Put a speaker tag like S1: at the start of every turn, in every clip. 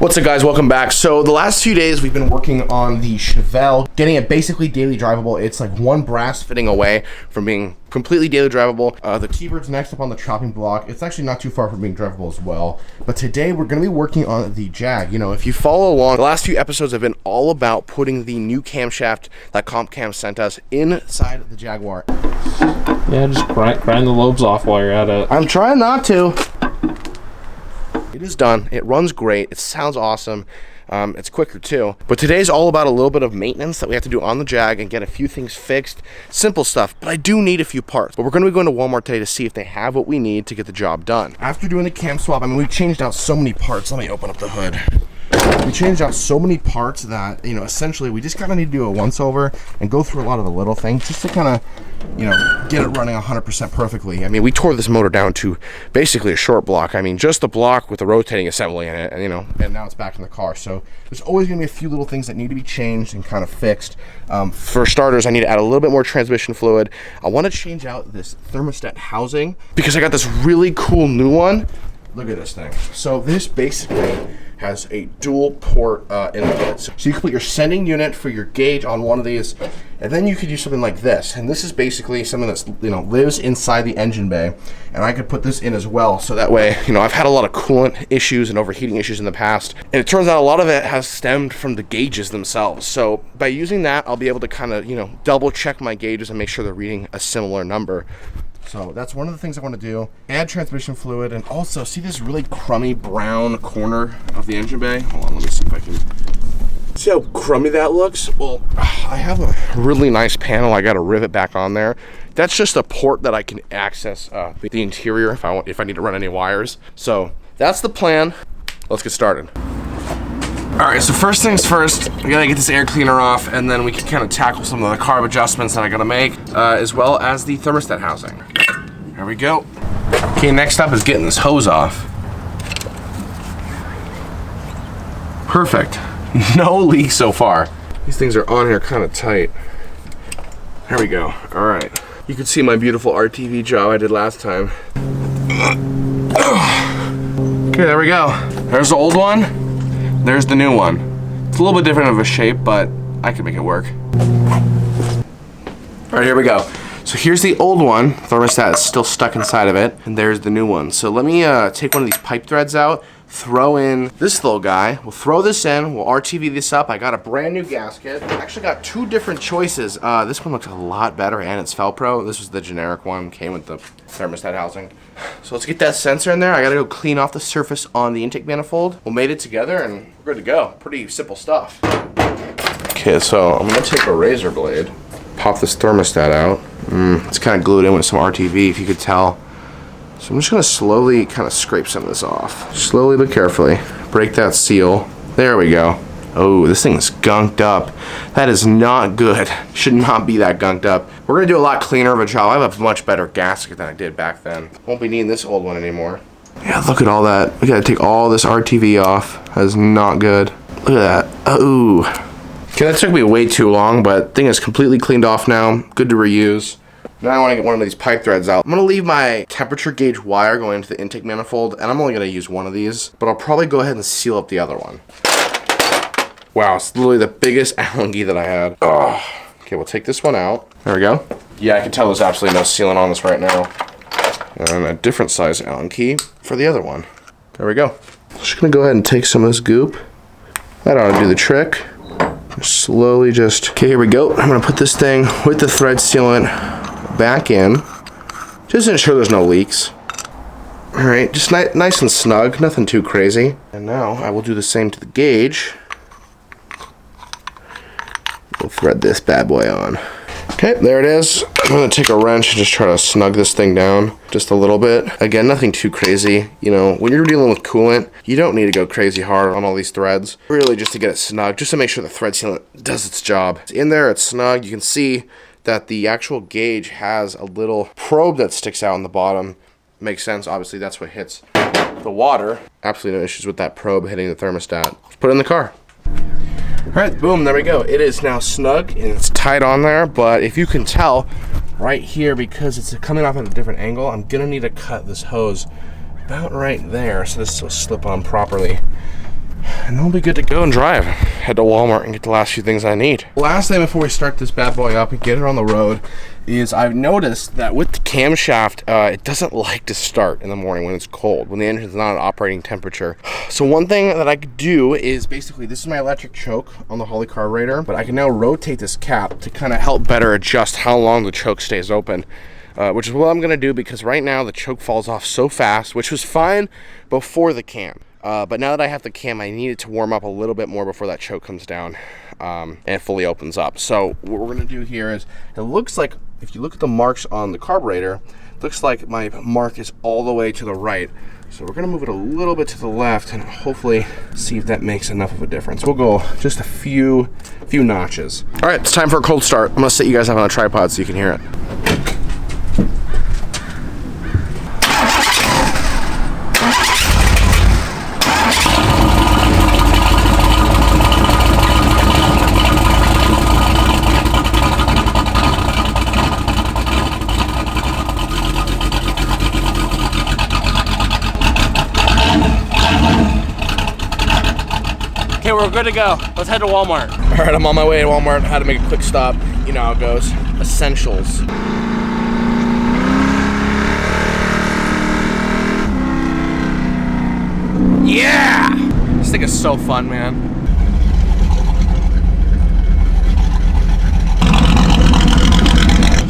S1: What's up, guys? Welcome back. So the last few days we've been working on the Chevy, getting it basically daily drivable. It's like one brass fitting away from being completely daily drivable. The T-Bird's next up on the chopping block. It's actually not too far from being drivable as well. But today we're going to be working on the Jag. You know, if you follow along, the last few episodes have been all about putting the new camshaft that Comp Cam sent us inside the Jaguar.
S2: Yeah, just grind the lobes off while you're at it.
S1: I'm trying not to. It is done. It runs great. It sounds awesome. It's quicker too. But today's all about a little bit of maintenance that we have to do on the Jag and get a few things fixed. Simple stuff, but I do need a few parts. But we're going to be going to Walmart today to see if they have what we need to get the job done. After doing the cam swap, I mean, we changed out so many parts. Let me open up the hood. We changed out so many parts that, you know, essentially we just kind of need to do a once over and go through a lot of the little things just to kind of, you know, get it running 100% perfectly. I mean, we tore this motor down to basically a short block. I mean, just the block with the rotating assembly in it, and, you know, and now it's back in the car. So there's always going to be a few little things that need to be changed and kind of fixed. For starters, I need to add a little bit more transmission fluid. I want to change out this thermostat housing because I got this really cool new one. Look at this thing. So this basically has a dual port input. So you can put your sending unit for your gauge on one of these, and then you could use something like this. And this is basically something that's, you know, lives inside the engine bay. And I could put this in as well. So that way, you know, I've had a lot of coolant issues and overheating issues in the past. And it turns out a lot of it has stemmed from the gauges themselves. So by using that, I'll be able to kind of, you know, double check my gauges and make sure they're reading a similar number. So that's one of the things I want to do. Add transmission fluid, and also see this really crummy brown corner of the engine bay? Hold on, let me see if I can. See how crummy that looks? Well, I have a really nice panel. I got to rivet back on there. That's just a port that I can access the interior if I need to run any wires. So that's the plan. Let's get started. All right, so first things first, we gotta get this air cleaner off, and then we can kind of tackle some of the carb adjustments that I gotta make, as well as the thermostat housing. There we go. Okay, next up is getting this hose off. Perfect. No leaks so far. These things are on here kind of tight. There we go. All right. You can see my beautiful RTV job I did last time. Okay, there we go. There's the old one. There's the new one. It's a little bit different of a shape, but I can make it work. All right, here we go. So here's the old one. Thermostat is still stuck inside of it, and there's the new one. So let me take one of these pipe threads out, throw in this little guy. We'll throw this in, we'll RTV this up. I got a brand new gasket. I actually got two different choices. This one looks a lot better, and it's Felpro. This was the generic one, came with the thermostat housing. So let's get that sensor in there. I gotta go clean off the surface on the intake manifold. We'll mate it together and we're good to go. Pretty simple stuff. Okay, so I'm gonna take a razor blade, pop this thermostat out. It's kind of glued in with some RTV, if you could tell. So I'm just gonna slowly kind of scrape some of this off. Slowly but carefully. Break that seal. There we go. Oh, this thing's gunked up. That is not good. Should not be that gunked up. We're gonna do a lot cleaner of a job. I have a much better gasket than I did back then. Won't be needing this old one anymore. Yeah, look at all that. We gotta take all this RTV off. That is not good. Look at that. Oh. Okay, that took me way too long, but thing is completely cleaned off now. Good to reuse. Now I want to get one of these pipe threads out. I'm going to leave my temperature gauge wire going into the intake manifold, and I'm only going to use one of these, but I'll probably go ahead and seal up the other one. Wow, it's literally the biggest Allen key that I had. Oh. Okay, we'll take this one out. There we go. Yeah, I can tell there's absolutely no sealant on this right now. And a different size Allen key for the other one. There we go. Just going to go ahead and take some of this goop. That ought to do the trick. Slowly just... Okay, here we go. I'm going to put this thing with the thread sealant back in, just to ensure there's no leaks. All right, just nice and snug, nothing too crazy. And now I will do the same to the gauge. We'll thread this bad boy on. Okay, there it is. I'm gonna take a wrench and just try to snug this thing down just a little bit. Again, nothing too crazy. You know, when you're dealing with coolant, you don't need to go crazy hard on all these threads. Really just to get it snug, just to make sure the thread sealant does its job. It's in there, it's snug. You can see that the actual gauge has a little probe that sticks out on the bottom. Makes sense, obviously that's what hits the water. Absolutely no issues with that probe hitting the thermostat. Let's put it in the car. All right, boom, there we go. It is now snug and it's tight on there, but if you can tell right here, because it's coming off at a different angle, I'm gonna need to cut this hose about right there so this will slip on properly. and then we'll be good to go and drive. Head to Walmart and get the last few things I need. Last thing before we start this bad boy up and get it on the road is I've noticed that with the camshaft, it doesn't like to start in the morning when it's cold, when the engine's not at operating temperature. So one thing that I could do is basically, this is my electric choke on the Holley carburetor, but I can now rotate this cap to kind of help better adjust how long the choke stays open. Which is what I'm gonna do, because right now the choke falls off so fast, which was fine before the cam. But now that I have the cam, I need it to warm up a little bit more before that choke comes down and it fully opens up. So what we're gonna do here is, it looks like, if you look at the marks on the carburetor, it looks like my mark is all the way to the right. So we're gonna move it a little bit to the left and hopefully see if that makes enough of a difference. We'll go just a few notches. All right, it's time for a cold start. I'm gonna set you guys up on a tripod so you can hear it. Okay, we're good to go. Let's head to Walmart. All right, I'm on my way to Walmart. Had to make a quick stop. You know how it goes. Essentials. Yeah! This thing is so fun, man.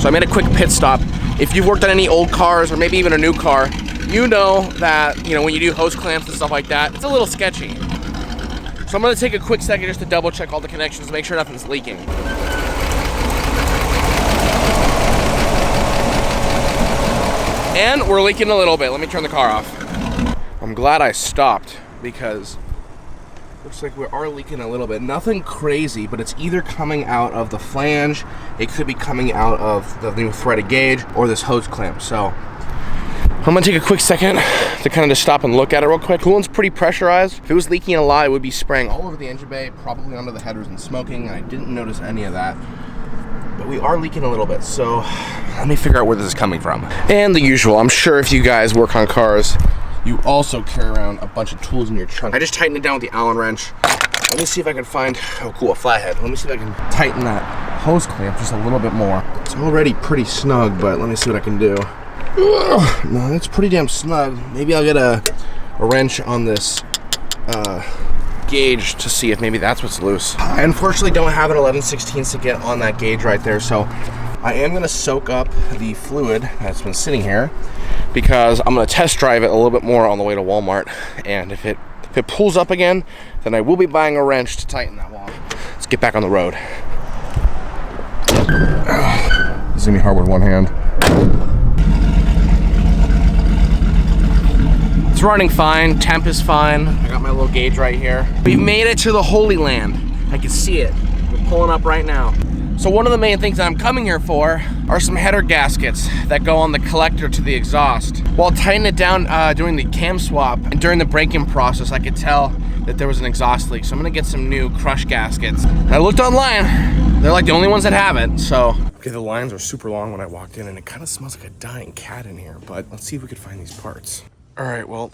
S1: So I made a quick pit stop. If you've worked on any old cars or maybe even a new car, you know that, you know, when you do hose clamps and stuff like that, it's a little sketchy. So I'm gonna take a quick second just to double check all the connections, make sure nothing's leaking. And we're leaking a little bit. Let me turn the car off. I'm glad I stopped, because looks like we are leaking a little bit. Nothing crazy, but it's either coming out of the flange, it could be coming out of the new threaded gauge, or this hose clamp. So I'm gonna take a quick second to kind of just stop and look at it real quick. Coolant's pretty pressurized. If it was leaking a lot, it would be spraying all over the engine bay, probably onto the headers and smoking, and I didn't notice any of that. But we are leaking a little bit, so let me figure out where this is coming from. And the usual, I'm sure if you guys work on cars, you also carry around a bunch of tools in your trunk. I just tightened it down with the Allen wrench. Let me see if I can find, oh cool, a flathead. Let me see if I can tighten that hose clamp just a little bit more. It's already pretty snug, but let me see what I can do. Ugh, no, that's pretty damn snug. Maybe I'll get a wrench on this gauge to see if maybe that's what's loose. I unfortunately don't have an 11/16 to get on that gauge right there, so I am gonna soak up the fluid that's been sitting here, because I'm gonna test drive it a little bit more on the way to Walmart, and if it pulls up again, then I will be buying a wrench to tighten that wall. Let's get back on the road. This is gonna be hard with one hand. It's running fine, temp is fine. I got my little gauge right here. We've made it to the Holy Land. I can see it. We're pulling up right now. So one of the main things I'm coming here for are some header gaskets that go on the collector to the exhaust. While tightening it down during the cam swap and during the break-in process, I could tell that there was an exhaust leak. So I'm gonna get some new crush gaskets. And I looked online, they're like the only ones that have it, so. Okay, the lines were super long when I walked in, and it kind of smells like a dying cat in here, but let's see if we could find these parts. All right, well,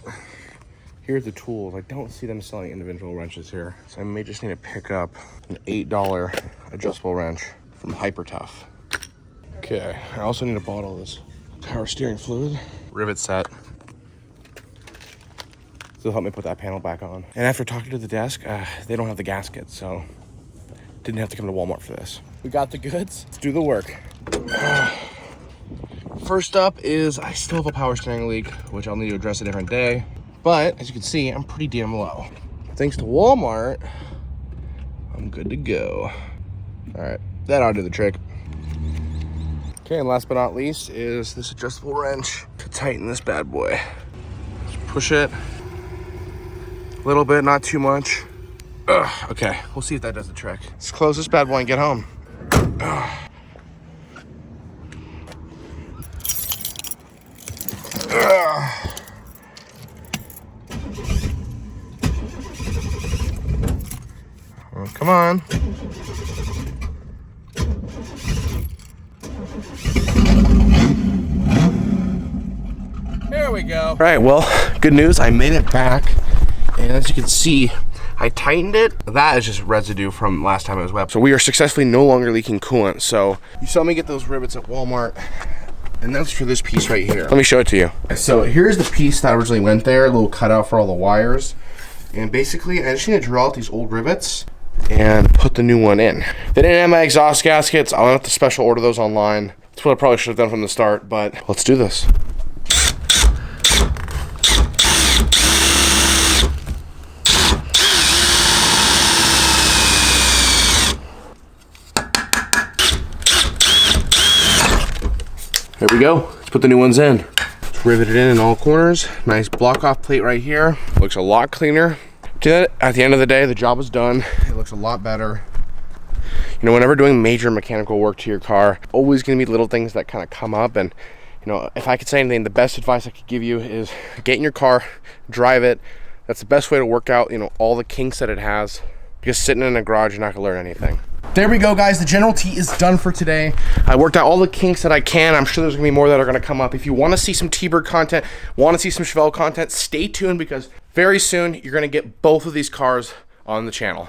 S1: here's the tools. I don't see them selling individual wrenches here, so I may just need to pick up an $8 adjustable wrench from Hyper Tough. Okay, I also need a bottle of this power steering fluid. Rivet set. This will help me put that panel back on. And after talking to the desk, they don't have the gasket, so didn't have to come to Walmart for this. We got the goods. Let's do the work. First up is I still have a power steering leak, which I'll need to address a different day. But as you can see, I'm pretty damn low. Thanks to Walmart, I'm good to go. All right, that ought to do the trick. Okay, and last but not least is this adjustable wrench to tighten this bad boy. Just push it a little bit, not too much. Ugh, okay, we'll see if that does the trick. Let's close this bad boy and get home. Ugh. Oh, come on. There we go. All right, well, good news. I made it back. And as you can see, I tightened it. That is just residue from last time it was wet. So we are successfully no longer leaking coolant. So you saw me get those rivets at Walmart, and that's for this piece right here. Let me show it to you. So here's the piece that originally went there, a little cutout for all the wires. And basically, I just need to drill out these old rivets and put the new one in. They didn't have my exhaust gaskets. I'll have to special order those online. That's what I probably should have done from the start, but let's do this. There we go. Let's put the new ones in. Let's rivet it in all corners. Nice block off plate right here. Looks a lot cleaner. At the end of the day, the job is done. It looks a lot better. You know, whenever doing major mechanical work to your car, always gonna be little things that kind of come up. And you know, if I could say anything, the best advice I could give you is get in your car, drive it. That's the best way to work out, you know, all the kinks that it has. Because sitting in a garage, you're not gonna learn anything. There we go, guys. The General T is done for today. I worked out all the kinks that I can. I'm sure there's gonna be more that are gonna come up. If you wanna see some T-Bird content, wanna see some Chevelle content, stay tuned because very soon you're gonna get both of these cars on the channel.